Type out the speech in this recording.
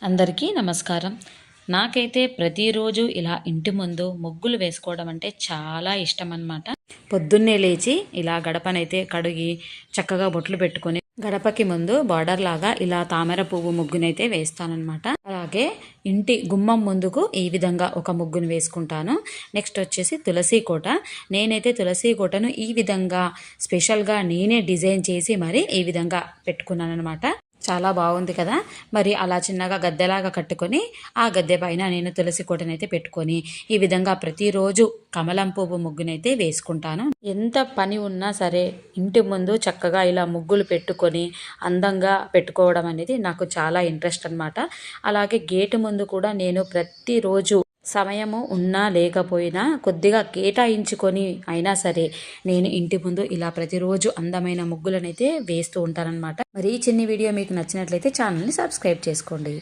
అందరికీ నమస్కారం. నాకైతే ప్రతిరోజు ఇలా ఇంటి ముందు ముగ్గులు వేసుకోవడం అంటే చాలా ఇష్టం అన్నమాట. పొద్దున్నే లేచి ఇలా గడపనైతే కడిగి చక్కగా బొట్లు పెట్టుకొని గడపకి ముందు బార్డర్ లాగా ఇలా తామర పువ్వు ముగ్గునైతే వేస్తానన్నమాట. అలాగే ఇంటి గుమ్మం ముందుకు ఈ విధంగా ఒక ముగ్గును వేసుకుంటాను. నెక్స్ట్ వచ్చేసి తులసి కోట. నేనైతే తులసి కోటను ఈ విధంగా స్పెషల్గా నేనే డిజైన్ చేసి మరి ఈ విధంగా పెట్టుకున్నాను అనమాట. చాలా బాగుంది కదా. మరి అలా చిన్నగా గద్దెలాగా కట్టుకొని ఆ గద్దె పైన నేను తులసి కోటనైతే పెట్టుకొని ఈ విధంగా ప్రతిరోజు కమలం పువ్వు ముగ్గునైతే వేసుకుంటాను. ఎంత పని ఉన్నా సరే ఇంటి ముందు చక్కగా ఇలా ముగ్గులు పెట్టుకొని అందంగా పెట్టుకోవడం అనేది నాకు చాలా ఇంట్రెస్ట్ అనమాట. అలాగే గేటు ముందు కూడా నేను ప్రతిరోజు సమయము ఉన్నా లేకపోయినా కొద్దిగా కేటాయించుకొని అయినా సరే నేను ఇంటి ముందు ఇలా ప్రతిరోజు అందమైన ముగ్గులనైతే వేస్తూ ఉంటానన్నమాట. మరి ఈ చిన్ని వీడియో మీకు నచ్చినట్లయితే ఛానల్ని సబ్స్క్రైబ్ చేసుకోండి.